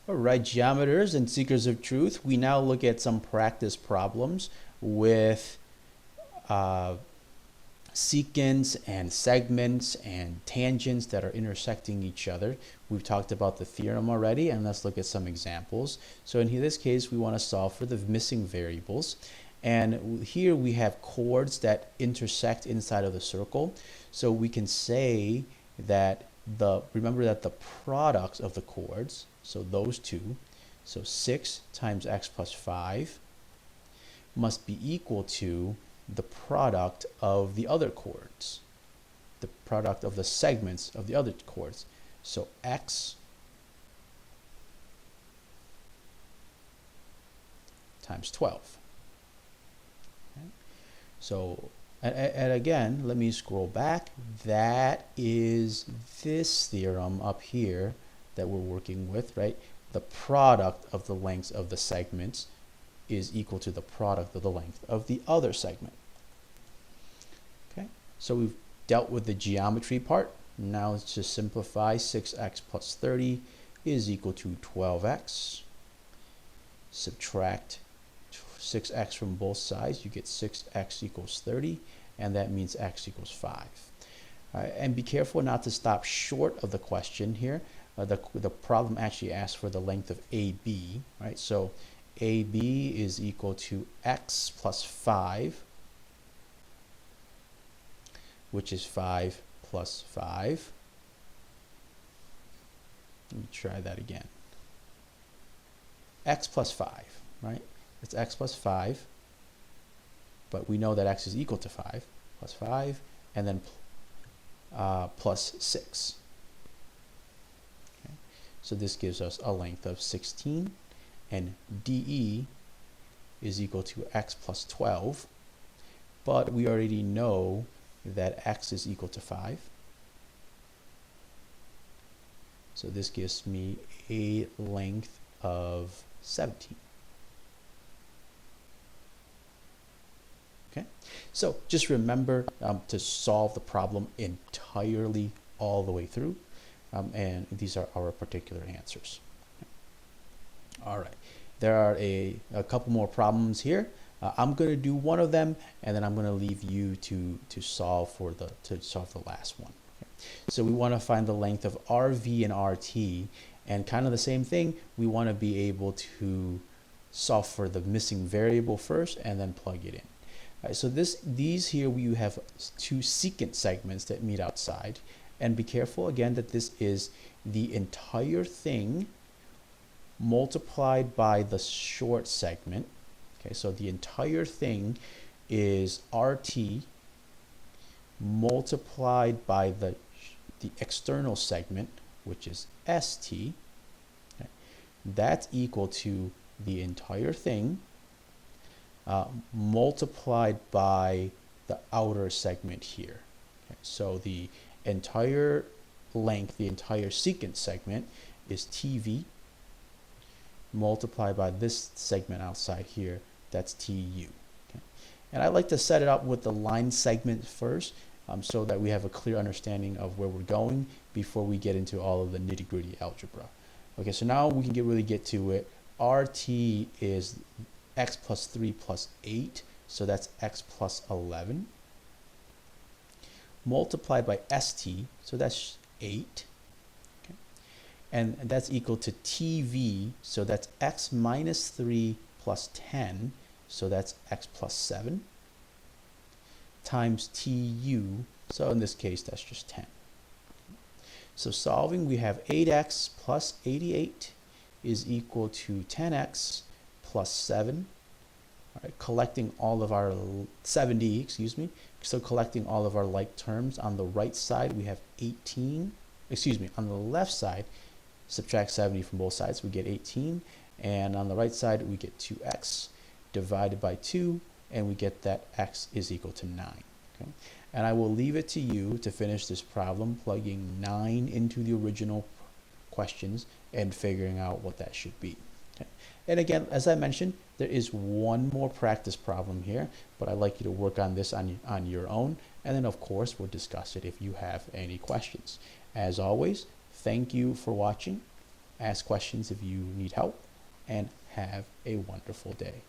All right, geometers and seekers of truth, we now look at some practice problems with secants and segments and tangents that are intersecting each other. We've talked about the theorem already, and let's look at some examples. So in this case, we want to solve for the missing variables. And here we have chords that intersect inside of the circle. So we can say that remember that the product of the chords, so those two, so 6 times x plus 5 must be equal to the product of the other chords, the product of the segments of the other chords. So x times 12. Okay. So, and again, let me scroll back. That is this theorem up here that we're working with, right? The product of the lengths of the segments is equal to the product of the length of the other segment. Okay, so we've dealt with the geometry part. Now let's just simplify. 6x plus 30 is equal to 12x. Subtract 6x from both sides, you get 6x equals 30, and that means x equals 5. All right, and be careful not to stop short of the question here. The problem actually asks for the length of AB, right? So AB is equal to x plus 5, which is 5 plus 5. Let me try that again. X plus 5, right? It's x plus 5, but we know that x is equal to 5, plus 5, and then plus 6. Okay. So this gives us a length of 16, and DE is equal to x plus 12, but we already know that x is equal to 5. So this gives me a length of 17. Okay, so just remember to solve the problem entirely all the way through, and these are our particular answers. All right, there are a couple more problems here. I'm going to do one of them, and then I'm going to leave you to solve the last one. Okay. So we want to find the length of RV and RT, and kind of the same thing. We want to be able to solve for the missing variable first, and then plug it in. Right, so these here we have two secant segments that meet outside, and be careful again that this is the entire thing multiplied by the short segment. Okay, so the entire thing is RT multiplied by the external segment, which is ST. Okay, that's equal to the entire thing multiplied by the outer segment here. Okay, so the entire length, the entire secant segment is TV multiplied by this segment outside here, that's TU. Okay. And I like to set it up with the line segment first so that we have a clear understanding of where we're going before we get into all of the nitty-gritty algebra. Okay, so now we can really get to it. RT is x plus 3 plus 8, so that's x plus 11, multiplied by ST, so that's 8, okay. And that's equal to TV, so that's x minus 3 plus 10, so that's x plus 7, times TU, so in this case that's just 10. So solving, we have 8x plus 88 is equal to 10x plus 7. All right, collecting all of our 70, excuse me. So collecting all of our like terms, on the right side we have 18, excuse me, on the left side, subtract 70 from both sides, we get 18, and on the right side we get 2x divided by 2, and we get that x is equal to 9. Okay? And I will leave it to you to finish this problem, plugging 9 into the original questions and figuring out what that should be. Okay. And again, as I mentioned, there is one more practice problem here, but I'd like you to work on this on your own, and then of course we'll discuss it if you have any questions. As always, thank you for watching. Ask questions if you need help, and have a wonderful day.